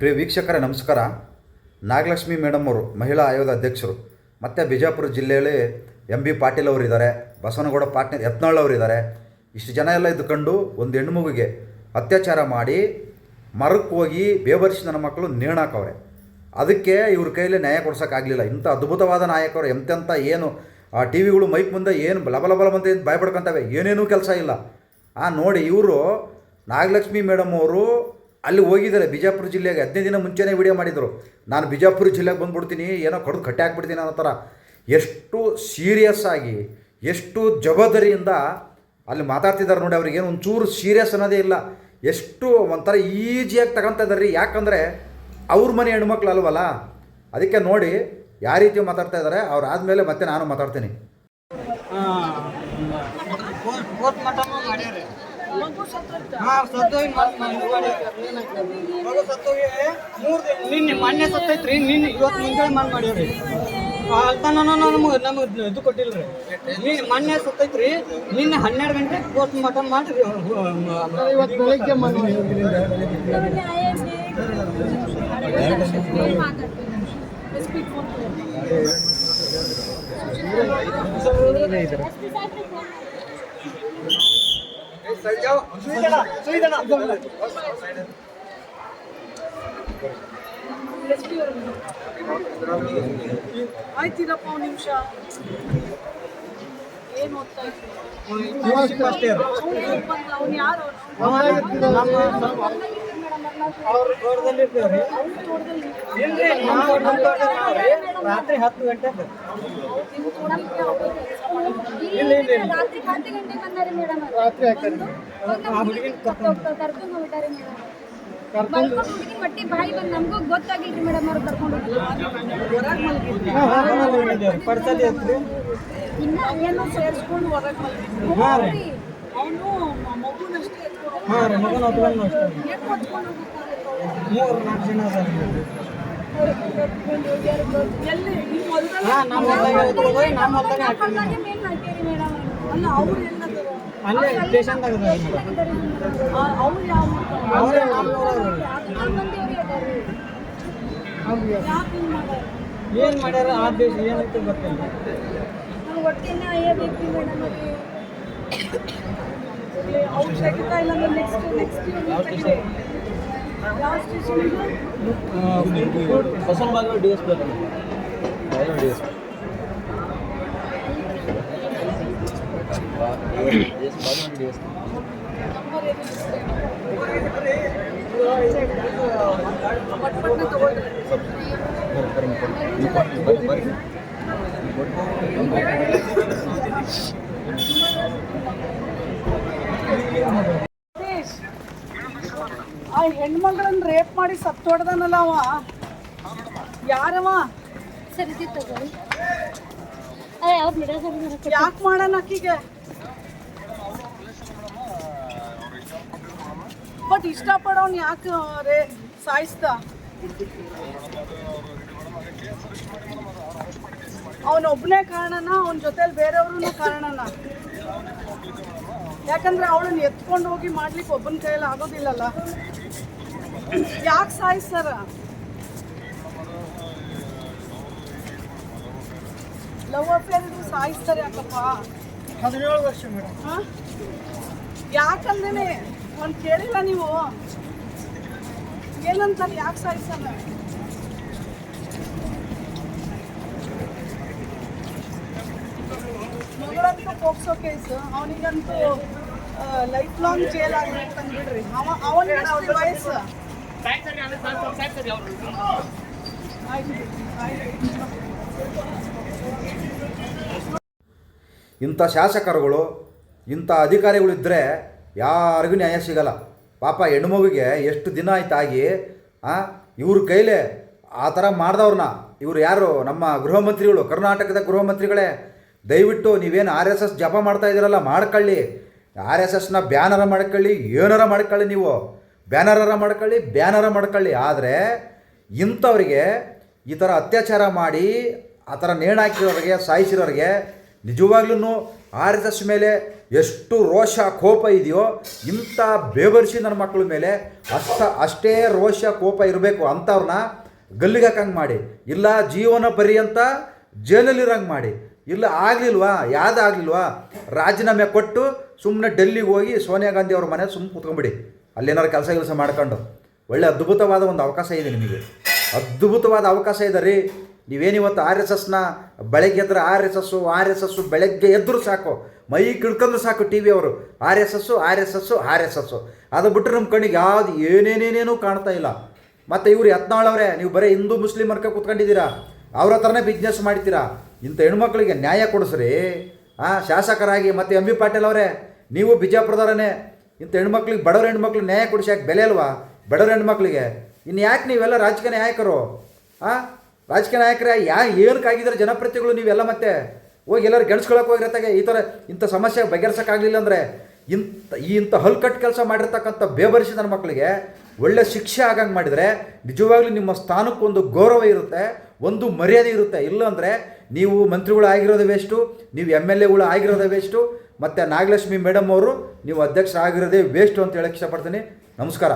ಪ್ರಿಯ ವೀಕ್ಷಕರೇ ನಮಸ್ಕಾರ. ನಾಗಲಕ್ಷ್ಮಿ ಮೇಡಮ್ ಅವರು ಮಹಿಳಾ ಆಯೋಗದ ಅಧ್ಯಕ್ಷರು, ಮತ್ತು ಬಿಜಾಪುರ ಜಿಲ್ಲೆಯಲ್ಲಿ MB ಪಾಟೀಲ್ ಅವರಿದ್ದಾರೆ, ಬಸವನಗೌಡ ಪಾಟೀಲ್ ಯತ್ನಾಳ್ ಅವರಿದ್ದಾರೆ. ಇಷ್ಟು ಜನ ಎಲ್ಲ ಇದ್ದುಕೊಂಡು ಒಂದು ಹೆಣ್ಣುಮಗುಗೆ ಅತ್ಯಾಚಾರ ಮಾಡಿ ಮರಕ್ಕೆ ಹೋಗಿ ಬೇಬರಿಸಿ ನನ್ನ ಮಕ್ಕಳು ನೇಣಾಕವ್ರೆ. ಅದಕ್ಕೆ ಇವ್ರ ಕೈಯಲ್ಲಿ ನ್ಯಾಯ ಕೊಡ್ಸೋಕ್ಕಾಗಲಿಲ್ಲ. ಇಂಥ ಅದ್ಭುತವಾದ ನಾಯಕರು ಎಂತೆಂಥ ಏನು ಟಿ ವಿಗಳು ಮೈಕ್ ಮುಂದೆ ಏನು ಲಬಲಬಲ ಬಂತ ಭಯಪಡ್ಕೊತವೆ, ಏನೇನೂ ಕೆಲಸ ಇಲ್ಲ. ನೋಡಿ ಇವರು ನಾಗಲಕ್ಷ್ಮಿ ಮೇಡಮ್ ಅವರು ಅಲ್ಲಿ ಹೋಗಿದ್ದಾರೆ ಬಿಜಾಪುರ ಜಿಲ್ಲೆಗೆ. 15 ದಿನ ಮುಂಚೆನೇ ವಿಡಿಯೋ ಮಾಡಿದರು, ನಾನು ಬಿಜಾಪುರ ಜಿಲ್ಲೆಗೆ ಬಂದುಬಿಡ್ತೀನಿ, ಏನೋ ಕಡ್ದು ಕಟ್ಟೆ ಹಾಕ್ಬಿಡ್ತೀನಿ ಅನ್ನೋ ಥರ. ಎಷ್ಟು ಸೀರಿಯಸ್ ಆಗಿ ಎಷ್ಟು ಜವಾಬ್ದಾರಿಯಿಂದ ಅಲ್ಲಿ ಮಾತಾಡ್ತಿದ್ದಾರೆ ನೋಡಿ. ಅವ್ರಿಗೇನು ಒಂಚೂರು ಸೀರಿಯಸ್ ಅನ್ನೋದೇ ಇಲ್ಲ. ಎಷ್ಟು ಒಂಥರ ಈಜಿಯಾಗಿ ತಗೊತಾ ಇದ್ದಾರೆ ರೀ. ಯಾಕಂದರೆ ಅವ್ರ ಮನೆ ಹೆಣ್ಮಕ್ಳು ಅಲ್ವಲ್ಲ, ಅದಕ್ಕೆ ನೋಡಿ ಯಾವ ರೀತಿ ಮಾತಾಡ್ತಾ ಇದ್ದಾರೆ. ಅವ್ರು ಆದಮೇಲೆ ಮತ್ತೆ ನಾನು ಮಾತಾಡ್ತೀನಿ. ನಿನ್ನೆ ಮೊನ್ನೆ ಸತ್ತೈತ್ರಿ, ನಿನ್ನೆ ಇವತ್ತು ಮುಂಜಾನೆ ಮನ್ ಮಾಡ್ಯಾವ್ರಿ. ಅಲ್ತಾನ ನಮಗೆ ಇದು ಕೊಟ್ಟಿಲ್ರಿ. ಮೊನ್ನೆ ಸತ್ತೈತ್ರಿ, ನಿನ್ನೆ 12 ಗಂಟೆಗೆ ಪೋಸ್ಟ್ ಮಾರ್ಟಮ್ ಮಾಡಿ ಇವತ್ತು ಬೆಳಗ್ಗೆ ಆಯ್ತಿರಪ್ಪ ಒಂದು ನಿಮಿಷ. ಏನು ಓದ್ತಾ ಇದ್ರು ಅವ್ನು ಯಾರು? ರಾತ್ರಿ 10 ಗಂಟೆಗೆ ಪಟ್ಟಿ ಬಾಯಿ ಬಂದು ನಮಗೂ ಗೊತ್ತಾಗಿಲ್ರಿ ಮೇಡಮ್. ಅವ್ರು ಕರ್ಕೊಂಡು ಇನ್ನ ಏನು ಸೇರಿಸ್ಕೊಂಡು ಹೊರಗೆ ಅವನು ಮಗುನಷ್ಟೇ ಎಲ್ಲಿ ನಿಮ್ಮ ಮೇಡಮ್? ಅಲ್ಲ ಅವ್ರು ಎಲ್ಲದರು ಅಲ್ಲೇ ಸ್ಟೇಷನ್ದಾಗ ಅವ್ರು ಯಾವ ಏನು ಮಾಡ್ಯಾರ ಆ ದೇಶ ಏನಂತ ಗೊತ್ತಿಲ್ಲ. ನನಗೆ ಹೊಟ್ಟೆನೇ ಅಯ್ಯಬೇಕು ಮೇಡಮ್. ಅಲ್ಲಿ ಅವ್ರು ತೆಗಿತಾ ಇಲ್ಲ ಅಂದ್ರೆ ನೆಕ್ಸ್ಟ್ ಯಾವ ಸ್ಟೇಷನ್ ಇದು? ಬಸವನಬಾಗ DSP ಪಟ್ಪಟ್ನ ತಗೊಳ್ರಿ. ಆ ಹೆಣ್ಮಗಳನ್ನ ರೇಪ್ ಮಾಡಿ ಸತ್ತೋಡ್ದನಲ್ಲ ಅವ ಯಾರವ? ಸರಿ ತಗೋರಿ. ಯಾಕೆ ಮಾಡೋಣ ಆಕಿಗೆ? ಬಟ್ ಇಷ್ಟಪಡೋನ್ ಯಾಕೆ ಸಾಯಿಸ್ದ? ಅವನೊಬ್ಬನೇ ಕಾರಣನ? ಅವನ ಜೊತೆಲಿ ಬೇರೆಯವ್ರೂ ಕಾರಣನ? ಯಾಕಂದ್ರೆ ಅವಳನ್ನ ಎತ್ಕೊಂಡು ಹೋಗಿ ಮಾಡ್ಲಿಕ್ಕೆ ಒಬ್ಬನ ಕೈಯಲ್ಲಿ ಆಗೋದಿಲ್ಲಲ್ಲ. ಯಾಕೆ ಸಾಯಿಸ್ತಾರ? ಲವ್ ಅಫೇರ್ ಸಾಯಿಸ್ತಾರೆ ಯಾಕಪ್ಪ? 17 ವರ್ಷ ಮೇಡಮ್. ಯಾಕಂದೇನೆ ಒಂದು ಕೇಳಿಲ್ಲ ನೀವು? ಏನಂತಾರೆ ಯಾಕೆ ಸಾಯಿಸಲ್ಲ? ಮಗಳಂತೂ ಪೋಕ್ಸೋ ಕೇಸ್, ಅವನಿಗಂತೂ ಲೈಫ್ ಲಾಂಗ್ ಜೇಲ್ ಆಗ್ಬೇಕು ಅಂದ್ಬಿಡ್ರಿ. ಅವನಿಗೆ ವಯಸ್ಸು ಇಂಥ ಶಾಸಕರುಗಳು ಇಂಥ ಅಧಿಕಾರಿಗಳಿದ್ದರೆ ಯಾರಿಗೂ ನ್ಯಾಯ ಸಿಗಲ್ಲ. ಪಾಪ ಹೆಣ್ಮಗುಗೆ ಎಷ್ಟು ದಿನ ಆಯ್ತಾಗಿ ಇವ್ರ ಕೈಲೇ ಆ ಥರ ಮಾಡಿದವ್ರನ್ನ ಇವರು ಯಾರು? ನಮ್ಮ ಗೃಹ ಮಂತ್ರಿಗಳು, ಕರ್ನಾಟಕದ ಗೃಹ ಮಂತ್ರಿಗಳೇ. ದಯವಿಟ್ಟು ನೀವೇನು RSS ಜಪ ಮಾಡ್ತಾ ಇದ್ದೀರಲ್ಲ, ಮಾಡ್ಕೊಳ್ಳಿ. RSSನ ಬ್ಯಾನರ ಮಾಡ್ಕೊಳ್ಳಿ, ಏನಾರ ಮಾಡ್ಕೊಳ್ಳಿ. ನೀವು ಬ್ಯಾನರ ಮಾಡ್ಕೊಳ್ಳಿ. ಆದರೆ ಇಂಥವ್ರಿಗೆ ಈ ಥರ ಅತ್ಯಾಚಾರ ಮಾಡಿ ಆ ಥರ ನೇಣು ಹಾಕಿರೋರಿಗೆ, ಸಾಯಿಸಿರೋರಿಗೆ ನಿಜವಾಗ್ಲೂ RSS ಮೇಲೆ ಎಷ್ಟು ರೋಷ ಕೋಪ ಇದೆಯೋ ಇಂಥ ಬೇಬರ್ಸಿ ನನ್ನ ಮಕ್ಕಳ ಮೇಲೆ ಅಷ್ಟೇ ರೋಷ ಕೋಪ ಇರಬೇಕು ಅಂಥವ್ರನ್ನ ಗಲ್ಲಿಗೆ ಹಾಕಂಗೆ ಮಾಡಿ, ಇಲ್ಲ ಜೀವನ ಪರ್ಯಂತ ಜೈಲಲ್ಲಿರಂಗೆ ಮಾಡಿ, ಇಲ್ಲ ಆಗಲಿಲ್ವಾ ಯಾವುದಾಗಲಿಲ್ವಾ ರಾಜೀನಾಮೆ ಕೊಟ್ಟು ಸುಮ್ಮನೆ ಡೆಲ್ಲಿಗೆ ಹೋಗಿ ಸೋನಿಯಾ ಗಾಂಧಿ ಅವ್ರ ಮನೆ ಸುಮ್ಮನೆ ಕೂತ್ಕೊಂಬಿಡಿ, ಅಲ್ಲೇನಾರು ಕೆಲಸ ಮಾಡ್ಕೊಂಡು. ಒಳ್ಳೆ ಅದ್ಭುತವಾದ ಒಂದು ಅವಕಾಶ ಇದೆ ನಿಮಗೆ, ಅದ್ಭುತವಾದ ಅವಕಾಶ ಇದೆ ರೀ. ನೀವೇನಿವತ್ತು RSSನ ಬೆಳಗ್ಗೆ ಎದ್ರೆ ಆರ್ ಎಸ್ ಎಸ್ಸು ಬೆಳಗ್ಗೆ ಎದ್ದರೂ ಸಾಕು, ಮೈ ಕಿಳ್ಕೊಂಡು ಸಾಕು ಟಿ ವಿ ಅವರು RSS ಅದು ಬಿಟ್ಟರೆ ನಮ್ಮ ಕಣ್ಣಿಗೆ ಯಾವುದು ಏನೇನೇನೇನೂ ಕಾಣ್ತಾ ಇಲ್ಲ. ಮತ್ತು ಇವ್ರು ಯತ್ನಾಳವ್ರೆ, ನೀವು ಬರೀ ಹಿಂದೂ ಮುಸ್ಲಿಮ್ ಅರ್ಕ ಕೂತ್ಕೊಂಡಿದ್ದೀರಾ, ಅವ್ರ ಹತ್ರನೇ ಬಿಸ್ನೆಸ್ ಮಾಡ್ತೀರಾ. ಇಂಥ ಹೆಣ್ಮಕ್ಳಿಗೆ ನ್ಯಾಯ ಕೊಡಿಸ್ರಿ. ಶಾಸಕರಾಗಿ ಮತ್ತು MB ಪಾಟೀಲ್ ಅವರೇ, ನೀವು ಬಿಜಾಪುರದವರೇ, ಇಂಥ ಹೆಣ್ಮಕ್ಳಿಗೆ ಬಡವ್ರ ಹೆಣ್ಮಕ್ಳು ನ್ಯಾಯ ಕೊಡಿಸಿ ಯಾಕೆ ಬೆಲೆ ಅಲ್ವಾ ಬಡವ್ರ ಹೆಣ್ಮಕ್ಳಿಗೆ? ಇನ್ನು ಯಾಕೆ ನೀವೆಲ್ಲ ರಾಜಕೀಯ ನಾಯಕರು? ರಾಜಕೀಯ ನಾಯಕರೇ ಏನಕ್ಕಾಗಿದ್ದಾರೆ ಜನಪ್ರತಿಗಳು ನೀವೆಲ್ಲ? ಮತ್ತೆ ಹೋಗಿ ಎಲ್ಲರೂ ಗೆಲ್ಸ್ಕೊಳಕ್ಕೆ ಹೋಗಿರತ್ತಾಗೆ ಇಂಥ ಸಮಸ್ಯೆ ಬಗೆಹರಿಸೋಕ್ಕಾಗಲಿಲ್ಲ ಅಂದರೆ ಇಂಥ ಹಲ್ಕಟ್ಟು ಕೆಲಸ ಮಾಡಿರ್ತಕ್ಕಂಥ ಬೇಬರಿಸಿ ನನ್ನ ಮಕ್ಕಳಿಗೆ ಒಳ್ಳೆ ಶಿಕ್ಷೆ ಆಗಂಗೆ ಮಾಡಿದರೆ ನಿಜವಾಗ್ಲೂ ನಿಮ್ಮ ಸ್ಥಾನಕ್ಕೊಂದು ಗೌರವ ಇರುತ್ತೆ, ಒಂದು ಮರ್ಯಾದೆ ಇರುತ್ತೆ. ಇಲ್ಲಾಂದರೆ ನೀವು ಮಂತ್ರಿಗಳು ಆಗಿರೋದು ವೇಸ್ಟು, ನೀವು MLAಗಳು ಆಗಿರೋದೇ ವೇಸ್ಟು, ಮತ್ತು ನಾಗಲಕ್ಷ್ಮಿ ಮೇಡಮ್ ಅವರು ನೀವು ಅಧ್ಯಕ್ಷರಾಗಿರೋದೇ ವೇಸ್ಟು ಅಂತ ಹೇಳಕ್ಕೆ ಇಷ್ಟಪಡ್ತೀನಿ. ನಮಸ್ಕಾರ.